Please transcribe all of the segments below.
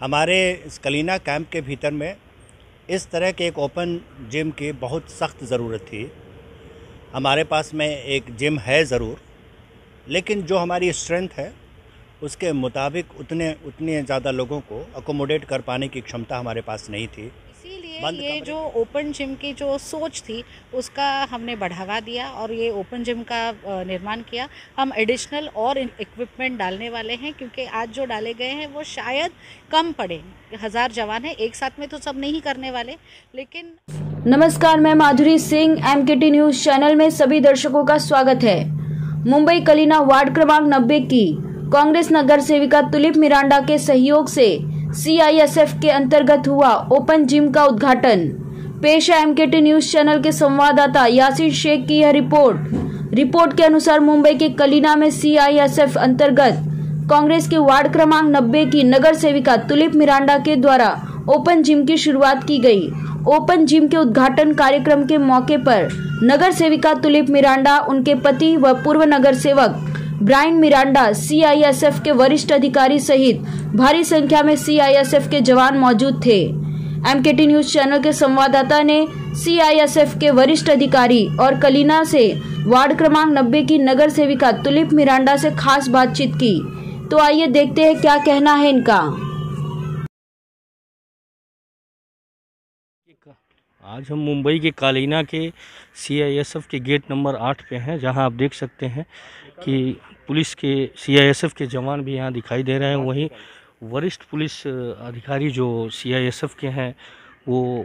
हमारे इस कलीना कैंप के भीतर में इस तरह के एक ओपन जिम की बहुत सख्त ज़रूरत थी। हमारे पास में एक जिम है ज़रूर, लेकिन जो हमारी स्ट्रेंथ है उसके मुताबिक उतने ज़्यादा लोगों को अकोमोडेट कर पाने की क्षमता हमारे पास नहीं थी। इसीलिए ये जो ओपन जिम की जो सोच थी उसका हमने बढ़ावा दिया और ये ओपन जिम का निर्माण किया। हम एडिशनल और इक्विपमेंट डालने वाले हैं क्योंकि आज जो डाले गए हैं वो शायद कम पड़े। 1000 जवान है, एक साथ में तो सब नहीं करने वाले, लेकिन नमस्कार, मैं माधुरी सिंह, MKT न्यूज चैनल में सभी दर्शकों का स्वागत है। मुंबई कलीना वार्ड क्रमांक 90 की कांग्रेस नगर सेविका तुलिप मिरांडा के सहयोग से CISF के अंतर्गत हुआ ओपन जिम का उद्घाटन। पेश है MKT न्यूज चैनल के संवाददाता यासीर शेख की यह रिपोर्ट के अनुसार मुंबई के कलीना में CISF अंतर्गत कांग्रेस के वार्ड क्रमांक 90 की नगर सेविका तुलिप मिरांडा के द्वारा ओपन जिम की शुरुआत की गई। ओपन जिम के उद्घाटन कार्यक्रम के मौके पर नगर सेविका तुलिप मिरांडा, उनके पति व पूर्व नगर सेवक ब्रायन मिरांडा, CISF के वरिष्ठ अधिकारी सहित भारी संख्या में CISF के जवान मौजूद थे। MKT न्यूज चैनल के संवाददाता ने CISF के वरिष्ठ अधिकारी और कलीना से वार्ड क्रमांक 90 की नगर सेविका तुलिप मिरांडा से खास बातचीत की। तो आइए देखते हैं क्या कहना है इनका। आज हम मुंबई के कलीना के CISF के गेट नंबर 8 पे हैं, जहां आप देख सकते हैं कि पुलिस के CISF के जवान भी यहां दिखाई दे रहे हैं। वहीं वरिष्ठ पुलिस अधिकारी जो CISF के हैं वो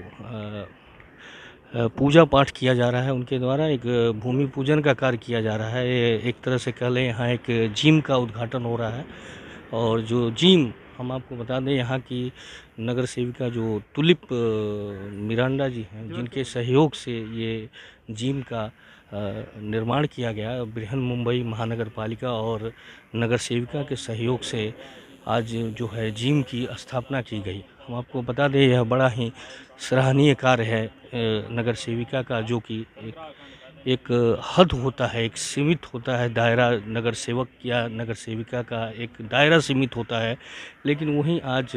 पूजा पाठ किया जा रहा है, उनके द्वारा एक भूमि पूजन का कार्य किया जा रहा है। एक तरह से कह लें यहाँ एक जिम का उद्घाटन हो रहा है। और जो जिम, हम आपको बता दें, यहाँ की नगर सेविका जो तुलिप मिरांडा जी हैं, जिनके सहयोग से ये जिम का निर्माण किया गया। बृहन मुंबई महानगर पालिका और नगर सेविका के सहयोग से आज जो है जिम की स्थापना की गई। हम आपको बता दें, यह बड़ा ही सराहनीय कार्य है नगर सेविका का, जो कि एक हद होता है, एक सीमित होता है दायरा, नगर सेवक या नगर सेविका का एक दायरा सीमित होता है। लेकिन वहीं आज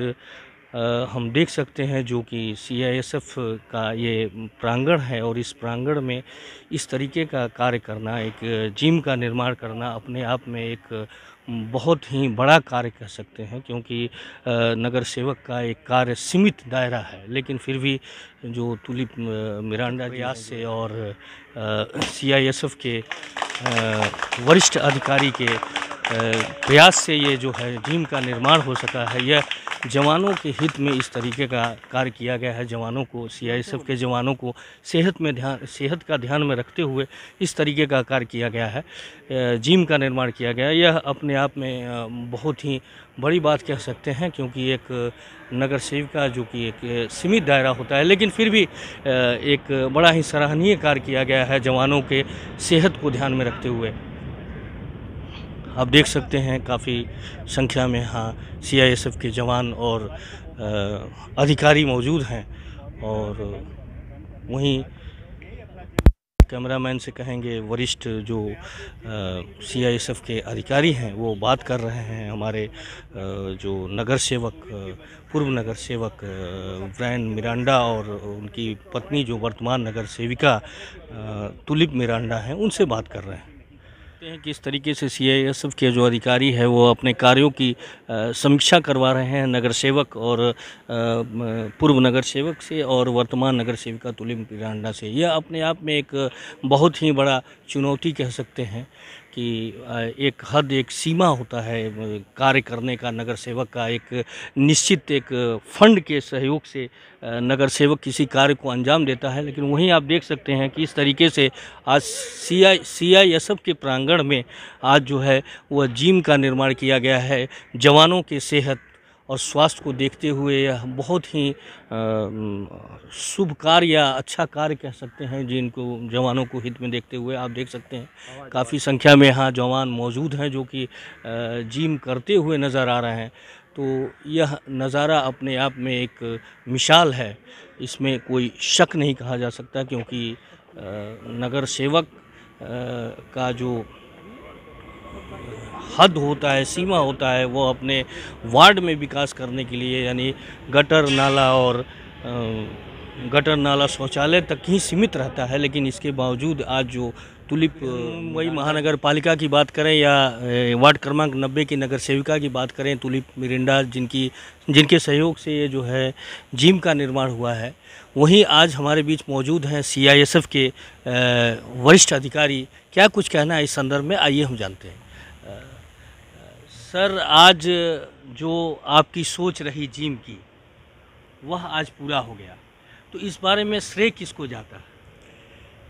हम देख सकते हैं जो कि CISF का ये प्रांगण है और इस प्रांगण में इस तरीके का कार्य करना, एक जिम का निर्माण करना अपने आप में एक बहुत ही बड़ा कार्य कह सकते हैं, क्योंकि नगर सेवक का एक कार्य सीमित दायरा है। लेकिन फिर भी जो तुलिप मिरांडा प्रयास से और CISF के वरिष्ठ अधिकारी के प्रयास से ये जो है जिम का निर्माण हो सका है। यह जवानों के हित में इस तरीके का कार्य किया गया है। जवानों को, CISF के जवानों को सेहत का ध्यान में रखते हुए इस तरीके का कार्य किया गया है, जिम का निर्माण किया गया। यह अपने आप में बहुत ही बड़ी बात कह सकते हैं, क्योंकि एक नगर सेविका जो कि एक सीमित दायरा होता है, लेकिन फिर भी एक बड़ा ही सराहनीय कार्य किया गया है जवानों के सेहत को ध्यान में रखते हुए। आप देख सकते हैं काफ़ी संख्या में यहाँ CISF के जवान और अधिकारी मौजूद हैं। और वहीं कैमरामैन से कहेंगे, वरिष्ठ जो CISF के अधिकारी हैं वो बात कर रहे हैं। हमारे जो नगर सेवक, पूर्व नगर सेवक ब्रायन मिरांडा और उनकी पत्नी जो वर्तमान नगर सेविका तुलिप मिरांडा हैं, उनसे बात कर रहे हैं। किस तरीके से CISF के जो अधिकारी हैं वो अपने कार्यों की समीक्षा करवा रहे हैं नगर सेवक और पूर्व नगर सेवक से और वर्तमान नगर सेविका तुलिप मिरांडा से। यह अपने आप में एक बहुत ही बड़ा चुनौती कह सकते हैं कि एक हद, एक सीमा होता है कार्य करने का। नगर सेवक का एक निश्चित एक फंड के सहयोग से नगर सेवक किसी कार्य को अंजाम देता है। लेकिन वहीं आप देख सकते हैं कि इस तरीके से आज CISF के प्रांगण में आज जो है वह जिम का निर्माण किया गया है। जवानों के सेहत और स्वास्थ्य को देखते हुए यह बहुत ही शुभ कार्य या अच्छा कार्य कह सकते हैं, जिनको जवानों को हित में देखते हुए आप देख सकते हैं काफ़ी संख्या में यहाँ जवान मौजूद हैं जो कि जिम करते हुए नज़र आ रहे हैं। तो यह नज़ारा अपने आप में एक मिसाल है, इसमें कोई शक नहीं कहा जा सकता, क्योंकि नगर सेवक का जो हद होता है, सीमा होता है, वो अपने वार्ड में विकास करने के लिए, यानी गटर नाला और गटर नाला शौचालय तक ही सीमित रहता है। लेकिन इसके बावजूद आज जो तुलिप मुंबई महानगर पालिका की बात करें या वार्ड क्रमांक 90 की नगर सेविका की बात करें, तुलिप मिरिंडा, जिनके सहयोग से ये जो है जिम का निर्माण हुआ है, वहीं आज हमारे बीच मौजूद हैं CISF के वरिष्ठ अधिकारी। क्या कुछ कहना है इस संदर्भ में, आइए हम जानते हैं। सर, आज जो आपकी सोच रही जिम की, वह आज पूरा हो गया, तो इस बारे में श्रेय किसको जाता है?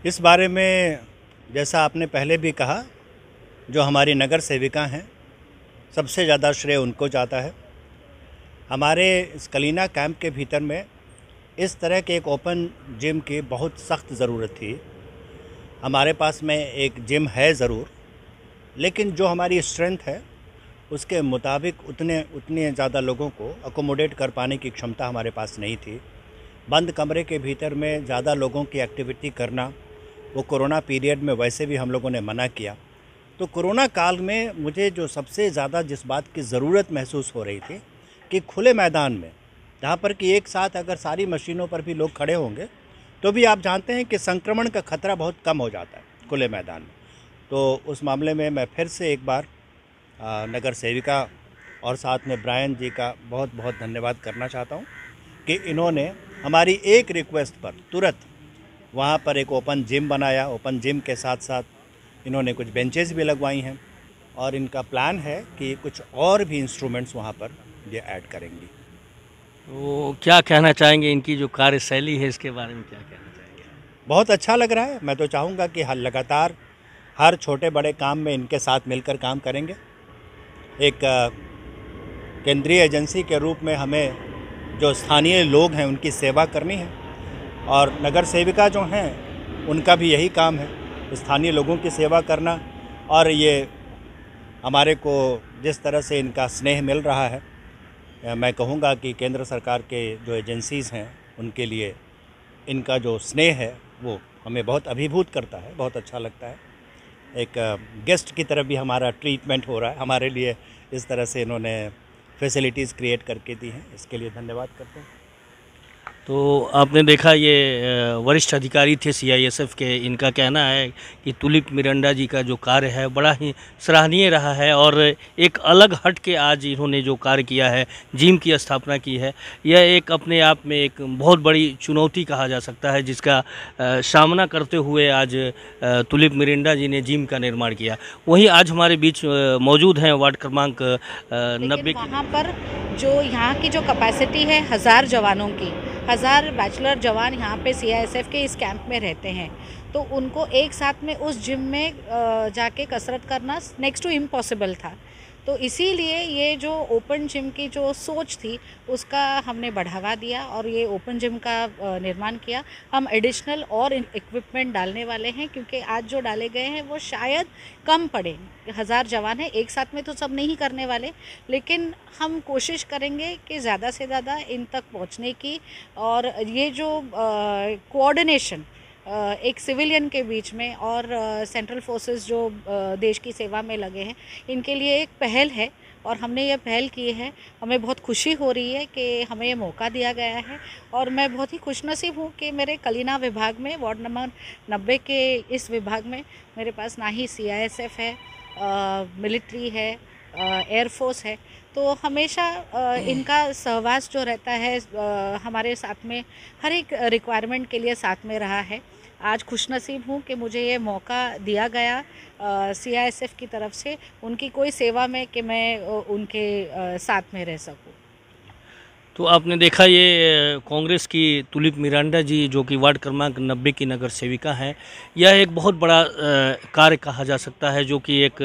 इस बारे में जैसा आपने पहले भी कहा, जो हमारी नगर सेविका हैं, सबसे ज़्यादा श्रेय उनको जाता है। हमारे इस कलीना कैंप के भीतर में इस तरह के एक ओपन जिम की बहुत सख्त ज़रूरत थी। हमारे पास में एक जिम है ज़रूर, लेकिन जो हमारी स्ट्रेंथ है उसके मुताबिक उतने ज़्यादा लोगों को अकोमोडेट कर पाने की क्षमता हमारे पास नहीं थी। बंद कमरे के भीतर में ज़्यादा लोगों की एक्टिविटी करना, वो कोरोना पीरियड में वैसे भी हम लोगों ने मना किया। तो कोरोना काल में मुझे जो सबसे ज़्यादा जिस बात की ज़रूरत महसूस हो रही थी कि खुले मैदान में, जहाँ पर कि एक साथ अगर सारी मशीनों पर भी लोग खड़े होंगे तो भी आप जानते हैं कि संक्रमण का खतरा बहुत कम हो जाता है खुले मैदान में। तो उस मामले में मैं फिर से एक बार नगर सेविका और साथ में ब्रायन जी का बहुत बहुत धन्यवाद करना चाहता हूँ कि इन्होंने हमारी एक रिक्वेस्ट पर तुरंत वहाँ पर एक ओपन जिम बनाया। ओपन जिम के साथ साथ इन्होंने कुछ बेंचेस भी लगवाई हैं और इनका प्लान है कि कुछ और भी इंस्ट्रूमेंट्स वहाँ पर ये ऐड करेंगी। तो क्या कहना चाहेंगे, इनकी जो कार्यशैली है इसके बारे में क्या कहना चाहेंगे? बहुत अच्छा लग रहा है। मैं तो चाहूँगा कि लगातार हर छोटे बड़े काम में इनके साथ मिलकर काम करेंगे। एक केंद्रीय एजेंसी के रूप में हमें जो स्थानीय लोग हैं उनकी सेवा करनी है, और नगर सेविका जो हैं उनका भी यही काम है, स्थानीय लोगों की सेवा करना। और ये हमारे को जिस तरह से इनका स्नेह मिल रहा है, मैं कहूँगा कि केंद्र सरकार के जो एजेंसीज़ हैं उनके लिए इनका जो स्नेह है वो हमें बहुत अभिभूत करता है, बहुत अच्छा लगता है। एक गेस्ट की तरफ भी हमारा ट्रीटमेंट हो रहा है हमारे लिए, इस तरह से इन्होंने फैसिलिटीज़ क्रिएट करके दी हैं, इसके लिए धन्यवाद करते हैं। तो आपने देखा ये वरिष्ठ अधिकारी थे CISF के, इनका कहना है कि तुलिप मिरांडा जी का जो कार्य है बड़ा ही सराहनीय रहा है और एक अलग हट के आज इन्होंने जो कार्य किया है, जिम की स्थापना की है, यह एक अपने आप में एक बहुत बड़ी चुनौती कहा जा सकता है, जिसका सामना करते हुए आज तुलिप मिरांडा जी ने जिम का निर्माण किया। वहीं आज हमारे बीच मौजूद हैं वार्ड क्रमांक 90 वहाँ पर जो यहाँ की जो कैपेसिटी है 1000 जवानों की, 1000 बैचलर जवान यहाँ पे CISF के इस कैंप में रहते हैं, तो उनको एक साथ में उस जिम में जाके कसरत करना नेक्स्ट टू इम्पॉसिबल था। तो इसीलिए ये जो ओपन जिम की जो सोच थी उसका हमने बढ़ावा दिया और ये ओपन जिम का निर्माण किया। हम एडिशनल और इक्विपमेंट डालने वाले हैं, क्योंकि आज जो डाले गए हैं वो शायद कम पड़े। 1000 जवान हैं, एक साथ में तो सब नहीं करने वाले, लेकिन हम कोशिश करेंगे कि ज़्यादा से ज़्यादा इन तक पहुंचने की। और ये जो कोऑर्डिनेशन एक सिविलियन के बीच में और सेंट्रल फोर्सेस जो देश की सेवा में लगे हैं, इनके लिए एक पहल है और हमने ये पहल की है। हमें बहुत खुशी हो रही है कि हमें ये मौका दिया गया है और मैं बहुत ही खुशनसीब हूँ कि मेरे कलीना विभाग में, वार्ड नंबर 90 के इस विभाग में मेरे पास ना ही CISF है, मिलिट्री है, एयरफोर्स है, तो हमेशा इनका सहवास जो रहता है हमारे साथ में हर एक रिक्वायरमेंट के लिए साथ में रहा है। आज खुशनसीब हूँ कि मुझे ये मौका दिया गया CISF की तरफ से, उनकी कोई सेवा में, कि मैं उनके साथ में रह सकूँ। तो आपने देखा ये कांग्रेस की तुलिप मिरांडा जी, जो कि वार्ड क्रमांक 90 की नगर सेविका हैं, यह एक बहुत बड़ा कार्य कहा जा सकता है, जो कि एक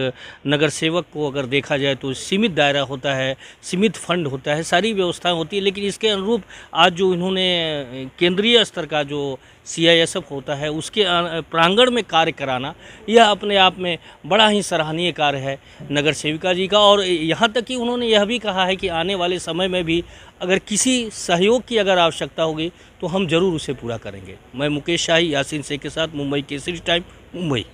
नगर सेवक को अगर देखा जाए तो सीमित दायरा होता है, सीमित फंड होता है, सारी व्यवस्थाएं होती है, लेकिन इसके अनुरूप आज जो इन्होंने केंद्रीय स्तर का जो CISF होता है उसके प्रांगण में कार्य कराना, यह अपने आप में बड़ा ही सराहनीय कार्य है नगर सेविका जी का। और यहाँ तक कि उन्होंने यह भी कहा है कि आने वाले समय में भी अगर किसी सहयोग की अगर आवश्यकता होगी तो हम ज़रूर उसे पूरा करेंगे। मैं मुकेश शाही, यासीन शेख के साथ, मुंबई केसरी टाइम, मुंबई।